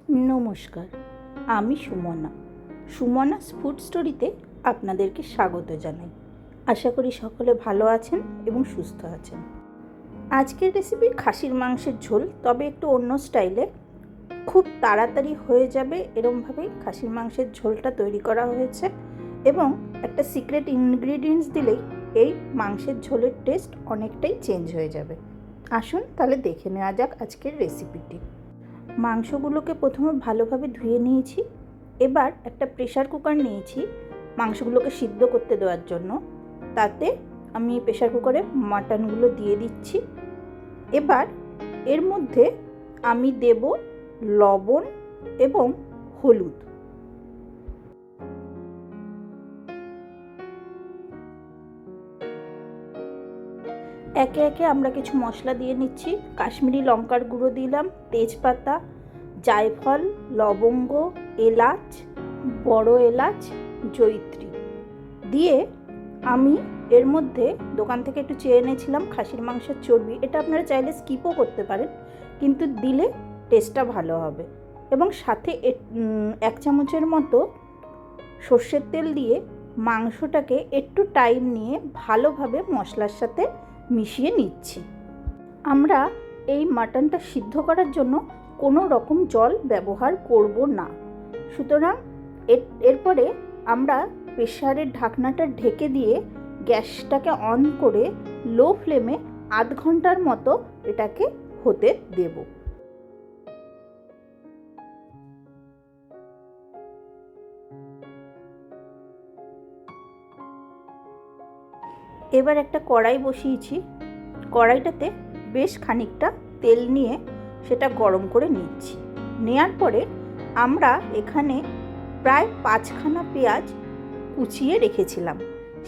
নমস্কার, আমি সুমনাস ফুড স্টোরিতে আপনাদেরকে স্বাগত জানাই। আশা করি সকলে ভালো আছেন এবং সুস্থ আছেন। আজকের রেসিপি খাসির মাংসের ঝোল, তবে একটু অন্য স্টাইলে। খুব তাড়াতাড়ি হয়ে যাবে এরমভাবেই খাসির মাংসের ঝোলটা তৈরি করা হয়েছে এবং একটা সিক্রেট ইনগ্রিডিয়েন্টস দিলেই এই মাংসের ঝোলের টেস্ট অনেকটাই চেঞ্জ হয়ে যাবে। আসুন তাহলে দেখে নেওয়া যাক আজকের রেসিপিটি। মাংসগুলোকে প্রথমে ভালোভাবে ধুয়ে নিয়েছি। এবার একটা প্রেশার কুকার নিয়েছি মাংসগুলোকে সিদ্ধ করতে দেওয়ার জন্য। তাতে আমি প্রেশার কুকারে মাটনগুলো দিয়ে দিচ্ছি। এবার এর মধ্যে আমি দেব লবণ এবং হলুদ। একে একে আমরা কিছু মশলা দিয়ে নিচ্ছি। কাশ্মীরি লঙ্কার গুঁড়ো দিলাম, তেজপাতা, জায়ফল, লবঙ্গ, এলাচ, বড় এলাচ, জয়িত্রী দিয়ে আমি এর মধ্যে দোকান থেকে একটু চেয়ে এনেছিলাম খাসির মাংসের চর্বি। এটা আপনারা চাইলে স্কিপও করতে পারেন, কিন্তু দিলে টেস্টটা ভালো হবে। এবং সাথে 1 চামচের মতো সর্ষের তেল দিয়ে মাংসটাকে একটু টাইম নিয়ে ভালোভাবে মশলার সাথে মিশিয়ে নিচ্ছি। আমরা এই মাটনটা সিদ্ধ করার জন্য কোনো রকম জল ব্যবহার করব না। সুতরাং এরপরে আমরা প্রেসারের ঢাকনাটা ঢেকে দিয়ে গ্যাসটাকে অন করে লো ফ্লেমে আধ ঘন্টার মতো এটাকে হতে দেব। এবার একটা কড়াই বসিয়েছি। কড়াইটাতে বেশ খানিকটা তেল নিয়ে সেটা গরম করে নিচ্ছি। নেয়ার পরে আমরা এখানে প্রায় 5খানা পেঁয়াজ কুচিয়ে রেখেছিলাম।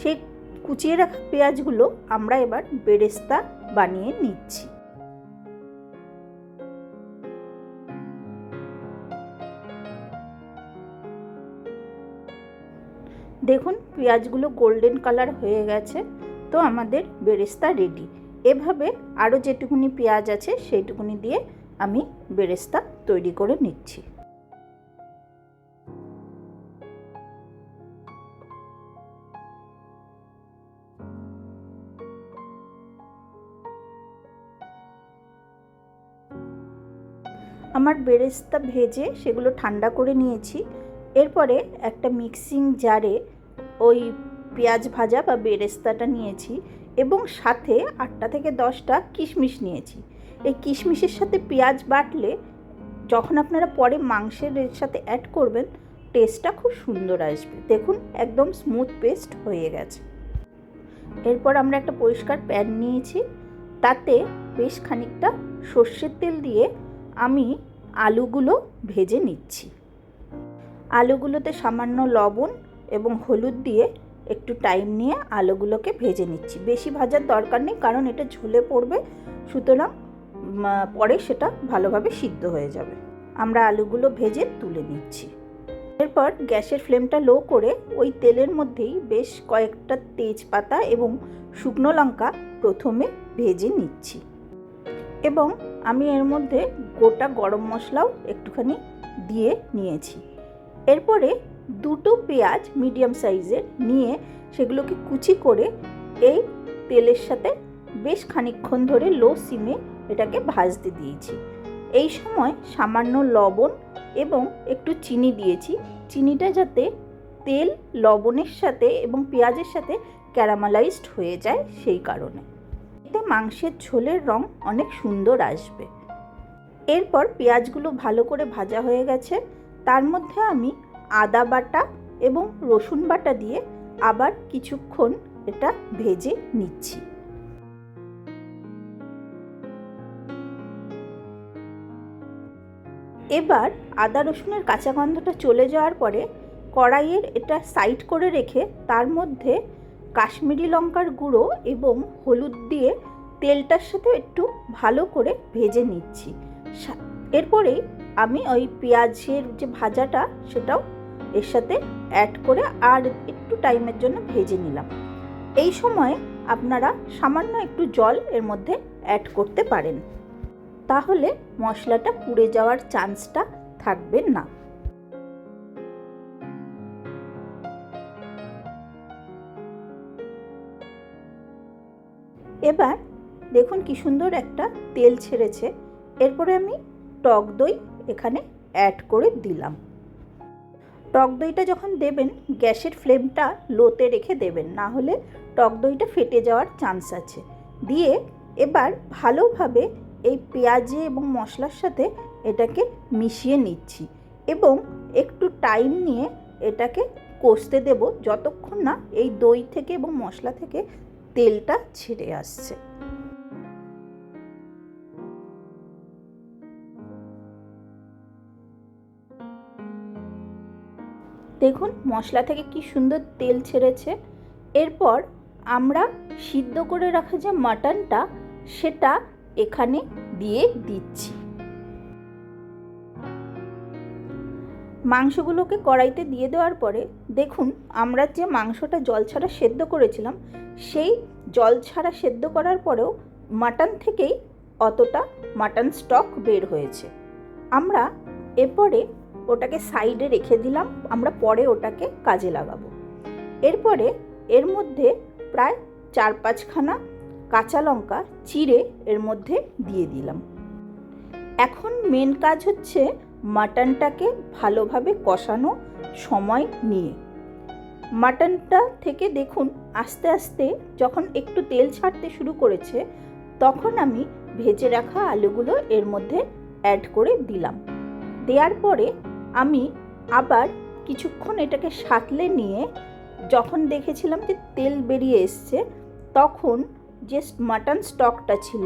সেই কুচিয়ে রাখা পেঁয়াজগুলো আমরা এবার বেরেস্তা বানিয়ে নিচ্ছি। দেখুন পেঁয়াজগুলো গোল্ডেন কালার হয়ে গেছে, তো আমাদের বেরেস্তা রেডি। এভাবে আরও যেটুকুনি পেঁয়াজ আছে সেইটুকুনি দিয়ে আমি বেরেস্তা তৈরি করে নিচ্ছি। আমার বেরেস্তা ভেজে সেগুলো ঠান্ডা করে নিয়েছি। এরপরে একটা মিক্সিং জারে ওই পেঁয়াজ ভাজা বা বেরেস্তাটা নিয়েছি এবং সাথে 8টা থেকে 10টা কিশমিশ নিয়েছি। এই কিশমিশের সাথে পেঁয়াজ বাটলে যখন আপনারা পরে মাংসের সাথে অ্যাড করবেন টেস্টটা খুব সুন্দর আসবে। দেখুন একদম স্মুথ পেস্ট হয়ে গেছে। এরপর আমরা একটা পরিষ্কার প্যান নিয়েছি, তাতে বেশ খানিকটা সর্ষের তেল দিয়ে আমি আলুগুলো ভেজে নিচ্ছি। আলুগুলোতে সামান্য লবণ এবং হলুদ দিয়ে একটু টাইম নিয়ে আলুগুলোকে ভেজে নিচ্ছি। বেশি ভাজার দরকার নেই, কারণ এটা ঝোলে পড়বে, সুতরাং পরে সেটা ভালোভাবে সিদ্ধ হয়ে যাবে। আমরা আলুগুলো ভেজে তুলে নিচ্ছি। এরপর গ্যাসের ফ্লেমটা লো করে ওই তেলের মধ্যেই বেশ কয়েকটা তেজপাতা এবং শুকনো লঙ্কা প্রথমে ভেজে নিচ্ছি এবং আমি এর মধ্যে গোটা গরম মশলাও একটুখানি দিয়ে নিয়েছি। এরপরে 2টো পেঁয়াজ মিডিয়াম সাইজের নিয়ে সেগুলোকে কুচি করে এই তেলের সাথে বেশ খানিকক্ষণ ধরে লো সিমে এটাকে ভাজতে দিয়েছি। এই সময় সামান্য লবণ এবং একটু চিনি দিয়েছি, চিনিটা যাতে তেল লবণের সাথে এবং পেঁয়াজের সাথে ক্যারামেলাইজড হয়ে যায় সেই কারণে। এতে মাংসের ঝোলের রং অনেক সুন্দর আসবে। এরপর পেঁয়াজগুলো ভালো করে ভাজা হয়ে গেছে, তার মধ্যে আমি আদা বাটা এবং রসুন বাটা দিয়ে আবার কিছুক্ষণ এটা ভেজে নিচ্ছি। এবার আদা রসুনের কাঁচা গন্ধটা চলে যাওয়ার পরে কড়াইয়ের এটা সাইড করে রেখে তার মধ্যে কাশ্মীরি লঙ্কার গুঁড়ো এবং হলুদ দিয়ে তেলটার সাথে একটু ভালো করে ভেজে নিচ্ছি। এরপরেই আমি ওই পেঁয়াজের যে ভাজাটা সেটাও এর সাথে অ্যাড করে আর একটু টাইমের জন্য ভেজে নিলাম। এই সময় আপনারা সামান্য একটু জল এর মধ্যে অ্যাড করতে পারেন, তাহলে মশলাটা পুড়ে যাওয়ার চান্সটা থাকবে না। এবার দেখুন কি সুন্দর একটা তেল ছেড়েছে। এরপরে আমি টক দই এখানে অ্যাড করে দিলাম। টক দইটা যখন দেবেন গ্যাসের ফ্লেমটা লোতে রেখে দেবেন, না হলে টক দইটা ফেটে যাওয়ার চান্স আছে। দিয়ে এবার ভালোভাবে এই পেঁয়াজে এবং মশলার সাথে এটাকে মিশিয়ে নিচ্ছি এবং একটু টাইম নিয়ে এটাকে কষতে দেব যতক্ষণ না এই দই থেকে এবং মশলা থেকে তেলটা ছেড়ে আসছে। দেখুন মশলা থেকে কি সুন্দর তেল ছেড়েছে। এরপর আমরা সিদ্ধ করে রাখা যে মাটনটা সেটা এখানে দিয়ে দিচ্ছি। মাংসগুলোকে কড়াইতে দিয়ে দেওয়ার পরে দেখুন আমরা যে মাংসটা জল ছাড়া সেদ্ধ করেছিলাম সেই জল ছাড়া সেদ্ধ করার পরেও মাটন থেকেই অতটা মাটন স্টক বের হয়েছে। আমরা এরপরে ওটাকে সাইডে রেখে দিলাম, আমরা পরে ওটাকে কাজে লাগাবো। এরপরে এর মধ্যে প্রায় 4-5খানা কাঁচা লঙ্কা চিড়ে এর মধ্যে দিয়ে দিলাম। এখন মেন কাজ হচ্ছে মাটনটাকে ভালোভাবে কষানো সময় নিয়ে। মাটনটা থেকে দেখুন আস্তে আস্তে যখন একটু তেল ছাড়তে শুরু করেছে তখন আমি ভেজে রাখা আলুগুলো এর মধ্যে অ্যাড করে দিলাম। দেওয়ার পরে আমি আবার কিছুক্ষণ এটাকে সাঁতলে নিয়ে যখন দেখেছিলাম যে তেল বেরিয়ে এসছে তখন যে মাটন স্টকটা ছিল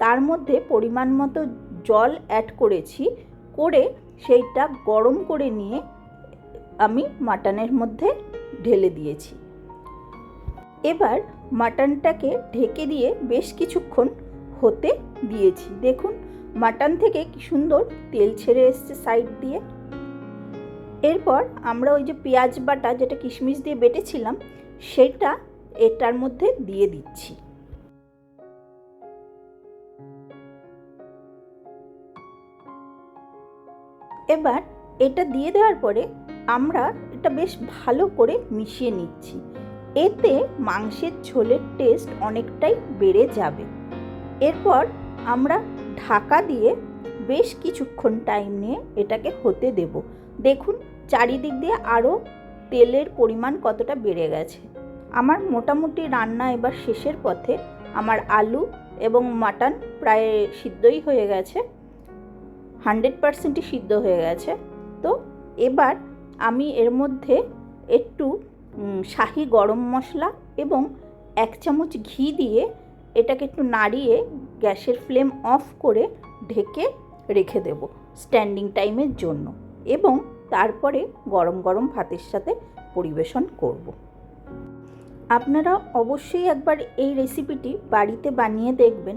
তার মধ্যে পরিমাণ মতো জল অ্যাড করেছি, করে সেইটা গরম করে নিয়ে আমি মাটনের মধ্যে ঢেলে দিয়েছি। এবার মাটনটাকে ঢেকে দিয়ে বেশ কিছুক্ষণ হতে দিয়েছি। দেখুন মাটন থেকে কি সুন্দর তেল ছেড়ে এসছে সাইড দিয়ে। এরপর আমরা ওই যে পেঁয়াজ বাটা যেটা কিশমিশ দিয়ে বেটেছিলাম সেটা এটার মধ্যে দিয়ে দিচ্ছি। এবার এটা দিয়ে দেওয়ার পরে আমরা এটা বেশ ভালো করে মিশিয়ে নিচ্ছি। এতে মাংসের ঝোলের টেস্ট অনেকটাই বেড়ে যাবে। এরপর আমরা ঢাকা দিয়ে বেশ কিছুক্ষণ টাইম নিয়ে এটাকে হতে দেব। দেখুন চারিদিক দিয়ে আরও তেলের পরিমাণ কতটা বেড়ে গেছে। আমার মোটামুটি রান্না এবার শেষের পথে। আমার আলু এবং মাটন প্রায় সিদ্ধই হয়ে গেছে, 100%ই সিদ্ধ হয়ে গেছে। তো এবার আমি এর মধ্যে একটু শাহি গরম মশলা এবং 1 চামচ ঘি দিয়ে এটাকে একটু নাড়িয়ে গ্যাসের ফ্লেম অফ করে ঢেকে রেখে দেব স্ট্যান্ডিং টাইমের জন্য, এবং তারপরে গরম গরম ভাতের সাথে পরিবেশন করব। আপনারা অবশ্যই একবার এই রেসিপিটি বাড়িতে বানিয়ে দেখবেন,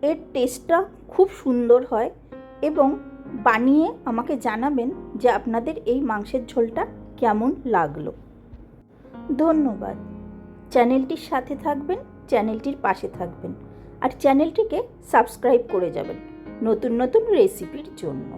এর টেস্টটা খুব সুন্দর হয় এবং বানিয়ে আমাকে জানাবেন যে আপনাদের এই মাংসের ঝোলটা কেমন লাগলো। ধন্যবাদ। চ্যানেলটির সাথে থাকবেন, চ্যানেলটির পাশে থাকবেন আর চ্যানেলটিকে সাবস্ক্রাইব করে যাবেন নতুন নতুন রেসিপির জন্য।